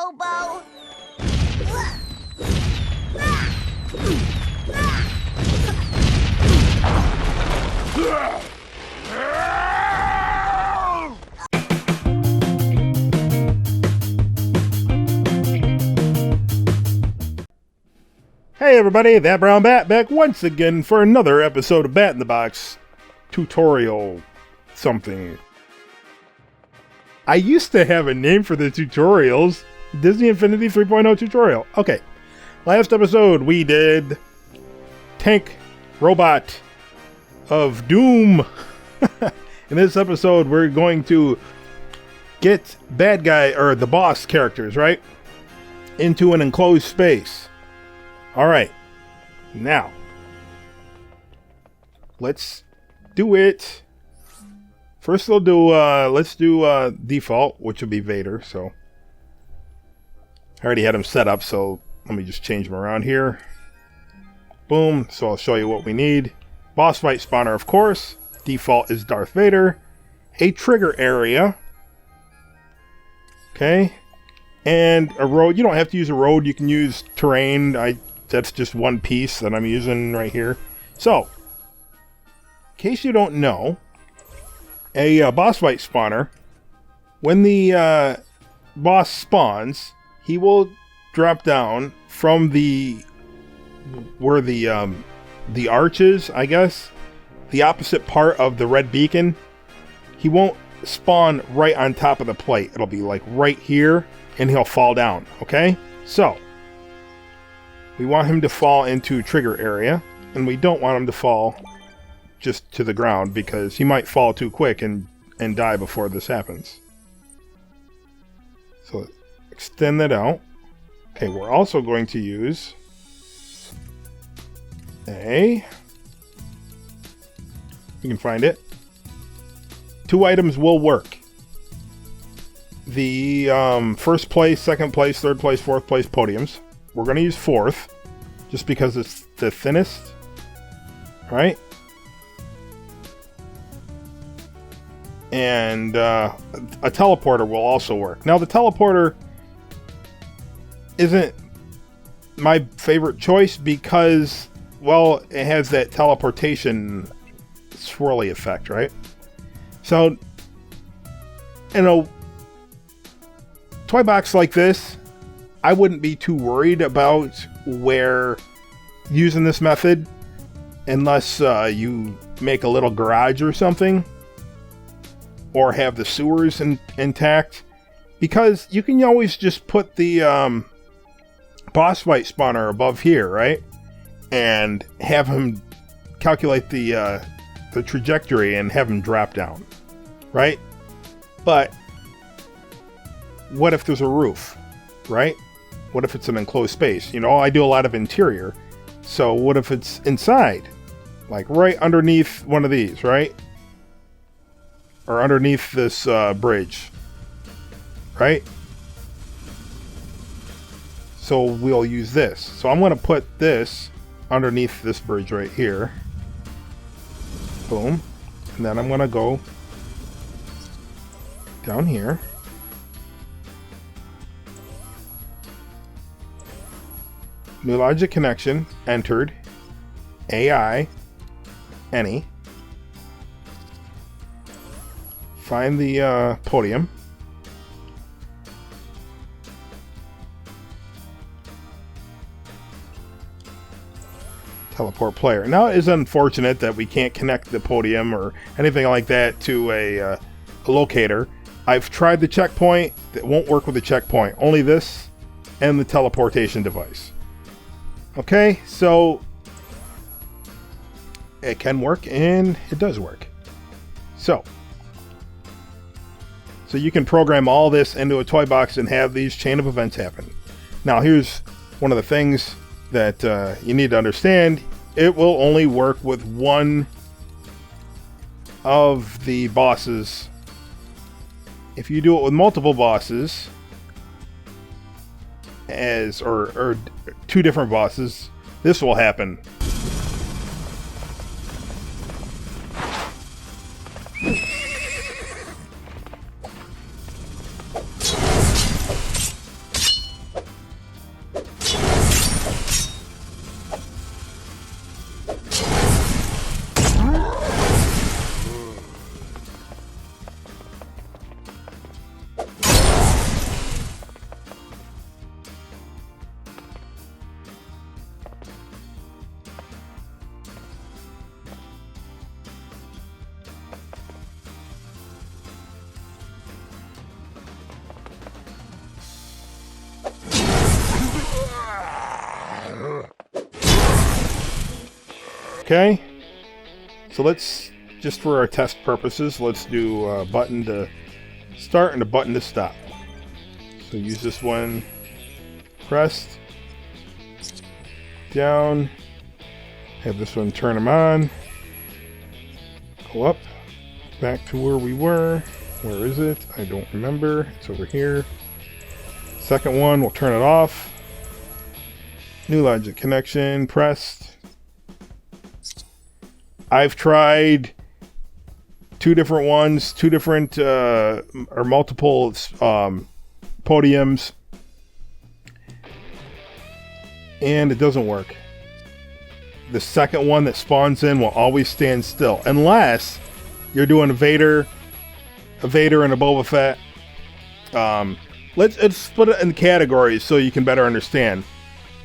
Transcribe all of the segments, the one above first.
Robo. Hey everybody, That Brown Bat back once again for another episode of Bat in the Box tutorial something. I used to have a name for the tutorials. Disney Infinity 3.0 tutorial. Okay, last episode we did Tank Robot of Doom. In this episode we're going to get bad guy, or the boss characters, right? Into an enclosed space. Alright, now, let's do it. First let's do default, which would be Vader, so. I already had him set up, so let me just change him around here. Boom, so I'll show you what we need. Boss fight spawner, of course. Default is Darth Vader. A trigger area. Okay. And a road. You don't have to use a road, you can use terrain. That's just one piece that I'm using right here. So, in case you don't know, a boss fight spawner, when the boss spawns, he will drop down from where the arch is, I guess, the opposite part of the red beacon. He won't spawn right on top of the plate. It'll be like right here, and he'll fall down, okay? So, we want him to fall into trigger area, and we don't want him to fall just to the ground, because he might fall too quick and die before this happens. So extend that out. Okay, we're also going to use you can find it. 2 items will work. The first place, second place, third place, fourth place podiums. We're going to use 4th, just because it's the thinnest, right? And a teleporter will also work. Now, the teleporter isn't my favorite choice because, well, it has that teleportation swirly effect, right? So, in a toy box like this, I wouldn't be too worried about where using this method unless you make a little garage or something, or have the sewers intact, because you can always just put the boss fight spawner above here, right? And have him calculate the trajectory and have him drop down, right? But what if there's a roof, right? What if it's an enclosed space? You know, I do a lot of interior. So what if it's inside? Like right underneath one of these, right? Or underneath this bridge, right? So we'll use this. So I'm going to put this underneath this bridge right here. Boom. And then I'm going to go down here. New logic connection entered. AI any. Find the podium. Teleport player. Now it is unfortunate that we can't connect the podium or anything like that to a locator. I've tried the checkpoint. It won't work with the checkpoint. Only this and the teleportation device. Okay, so it can work, and it does work. So you can program all this into a toy box and have these chain of events happen. Now here's one of the things that you need to understand. It will only work with one of the bosses. If you do it with multiple bosses, or 2 different bosses, this will happen. Okay. So let's, just for our test purposes, let's do a button to start and a button to stop. So use this one pressed. Down. Have this one turn them on. Go up. Back to where we were. Where is it? I don't remember. It's over here. Second one, we'll turn it off. New logic connection, pressed. I've tried two different ones, two different or multiple podiums, and it doesn't work. The second one that spawns in will always stand still, unless you're doing a Vader and a Boba Fett. Let's split it in categories so you can better understand.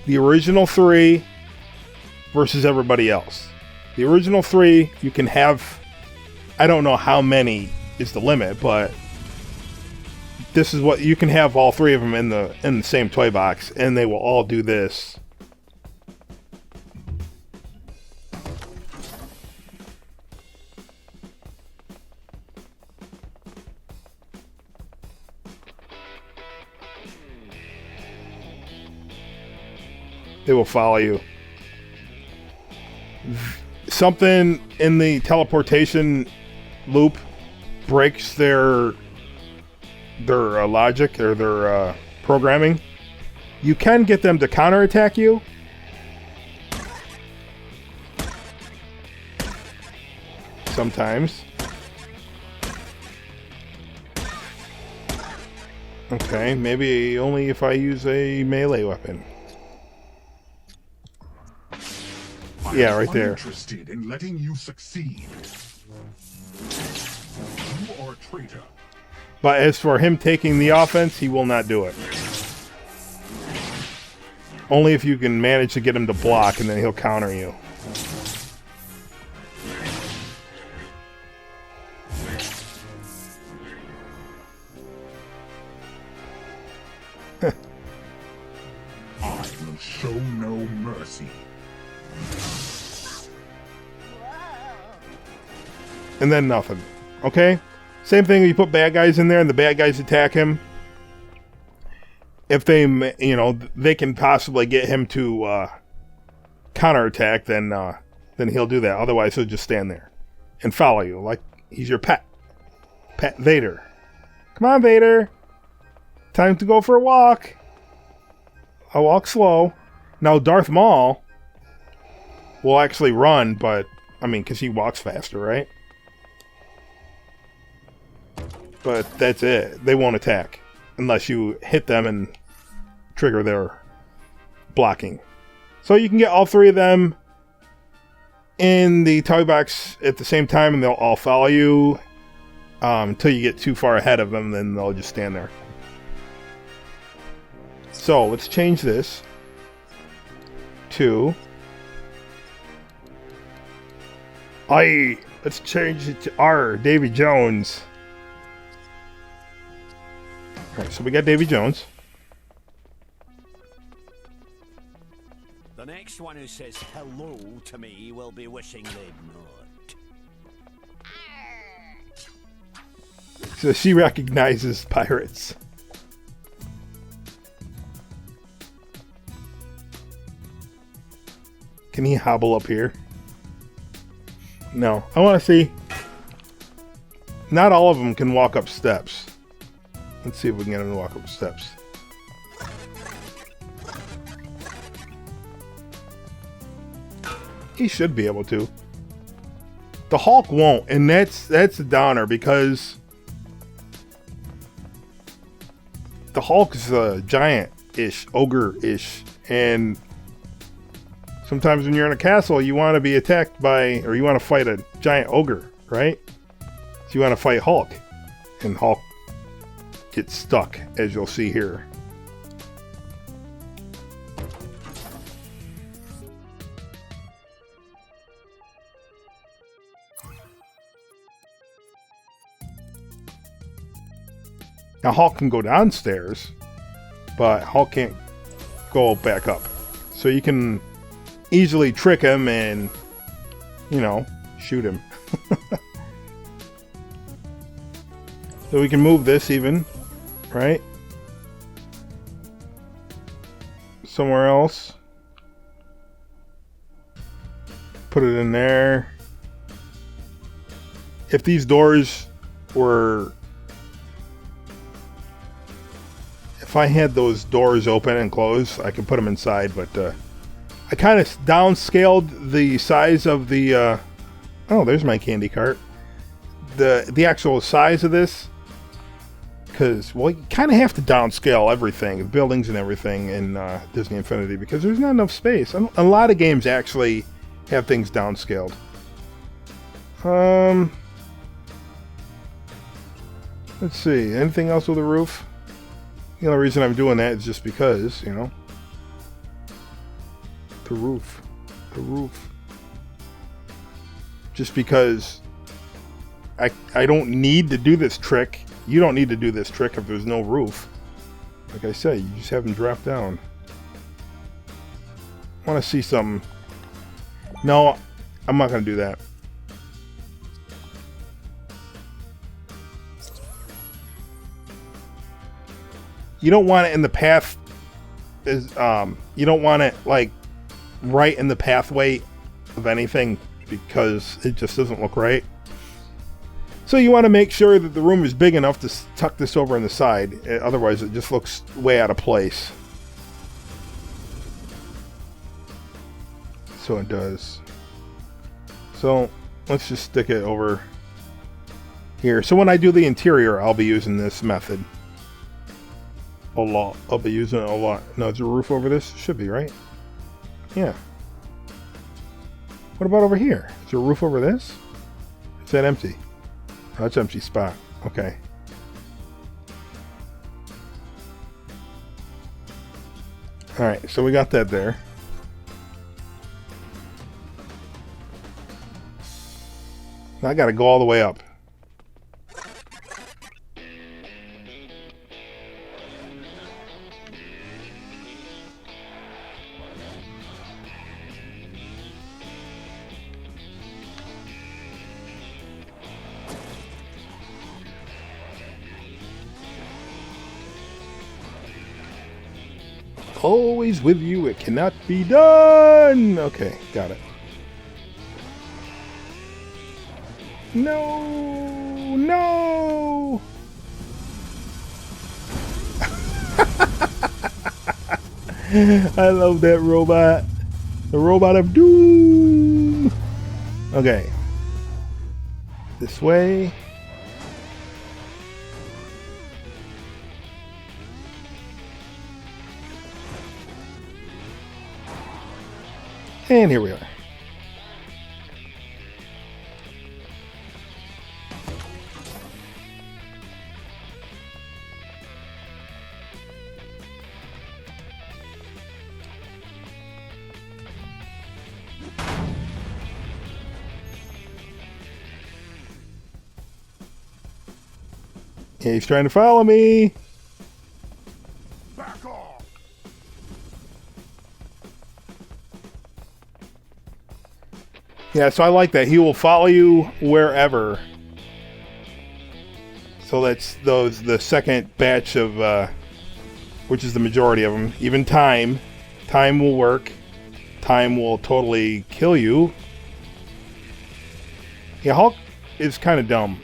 The original three versus everybody else. The original three, you can have, I don't know how many is the limit, but this is what you can have, all three of them in the same toy box, and they will all do this. They will follow you. Something in the teleportation loop breaks their logic or their programming. You can get them to counterattack you. Sometimes. Okay, maybe only if I use a melee weapon. Yeah, right there. Interested in letting you succeed. You are a traitor. But as for him taking the offense, he will not do it. Only if you can manage to get him to block, and then he'll counter you. I will show no mercy. And then nothing. Okay? Same thing, you put bad guys in there and the bad guys attack him. If they, you know, they can possibly get him to counterattack, then he'll do that. Otherwise, he'll just stand there and follow you like he's your pet. Pet Vader. Come on, Vader. Time to go for a walk. I'll walk slow. Now, Darth Maul will actually run, but, I mean, because he walks faster, right? But that's it. They won't attack unless you hit them and trigger their blocking. So you can get all three of them in the toy box at the same time, and they'll all follow you until you get too far ahead of them, then they'll just stand there. So let's change this to let's change it to R, Davy Jones. Alright, so we got Davy Jones. The next one who says hello to me will be wishing they'd not. So she recognizes pirates. Can he hobble up here? No. I want to see. Not all of them can walk up steps. Let's see if we can get him to walk up steps. He should be able to. The Hulk won't, and that's a downer because the Hulk is a giant-ish, ogre-ish, and sometimes when you're in a castle, you want to be attacked by, or you want to fight a giant ogre, right? So you want to fight Hulk, and Hulk gets stuck, as you'll see here. Now Hulk can go downstairs, but Hulk can't go back up. So you can easily trick him and you know, shoot him. So we can move this even, right? Somewhere else. Put it in there. If these doors were... If I had those doors open and closed, I could put them inside, but I kind of downscaled the size of the... oh, there's my candy cart. The actual size of this, because, well, you kind of have to downscale everything, the buildings and everything in Disney Infinity, because there's not enough space. A lot of games actually have things downscaled. Let's see, anything else with a roof? The only reason I'm doing that is just because, you know, the roof. Just because I don't need to do this trick. You don't need to do this trick if there's no roof. Like I said, you just have them drop down. I want to see some... No, I'm not going to do that. You don't want it in the path. You don't want it like right in the pathway of anything because it just doesn't look right. So you want to make sure that the room is big enough to tuck this over on the side. Otherwise, it just looks way out of place. So it does. So let's just stick it over here. So when I do the interior, I'll be using this method. A lot. I'll be using it a lot. Now, is there a roof over this? Should be, right? Yeah. What about over here? Is there a roof over this? Is that empty? Oh, that's an empty spot. Okay. Alright, so we got that there. Now I gotta go all the way up. Always with you, it cannot be done. Okay, got it. No. I love that robot. The robot of doom. Okay. This way. And here we are. Yeah, he's trying to follow me. Back off! Yeah, so I like that. He will follow you wherever. So that's the second batch of, which is the majority of them. Even time will work. Time will totally kill you. Yeah, Hulk is kind of dumb.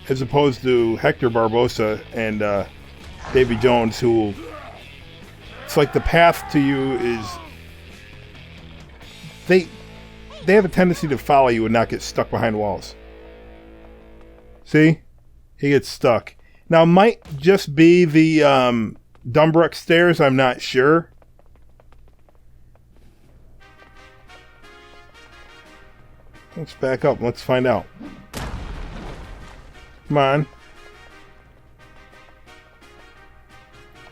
As opposed to Hector Barbosa and Davy Jones, who... It's like the path to you is... They have a tendency to follow you and not get stuck behind walls. See? He gets stuck. Now, it might just be the Dumbrook stairs. I'm not sure. Let's back up. Let's find out. Come on.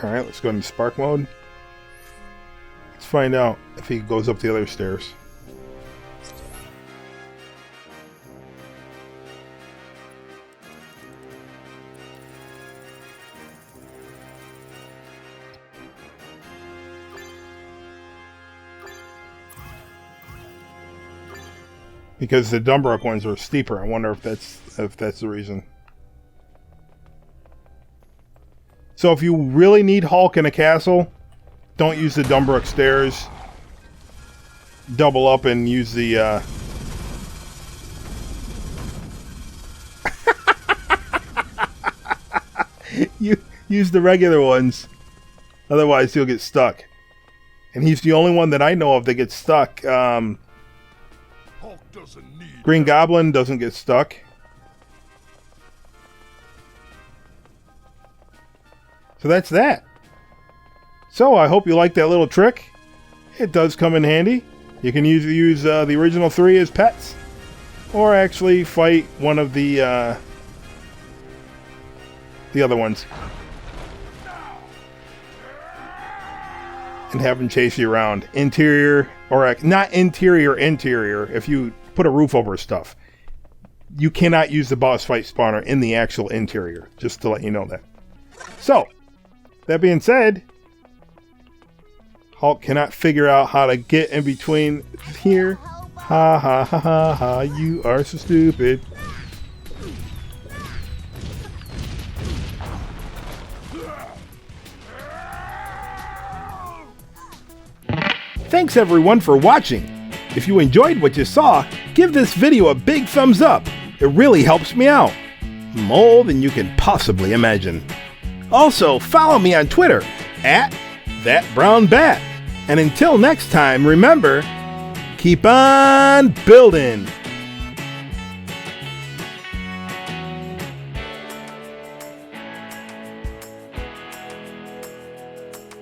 Alright, let's go into spark mode. Let's find out if he goes up the other stairs. Because the Dumbrook ones are steeper. I wonder if that's the reason. So if you really need Hulk in a castle, don't use the Dumbrook stairs. Double up and use the you use the regular ones. Otherwise you'll get stuck. And he's the only one that I know of that gets stuck. Hulk doesn't need Green Goblin doesn't get stuck. So that's that. So I hope you like that little trick. It does come in handy. You can use the original 3 as pets, or actually fight one of the other ones and have them chase you around. Interior, or not interior, if you put a roof over stuff. You cannot use the boss fight spawner in the actual interior, just to let you know that. So, that being said, Hulk cannot figure out how to get in between here. Ha ha ha ha ha, you are so stupid. Thanks everyone for watching. If you enjoyed what you saw, give this video a big thumbs up. It really helps me out. More than you can possibly imagine. Also, follow me on Twitter @ThatBrownBat. And until next time, remember, keep on building.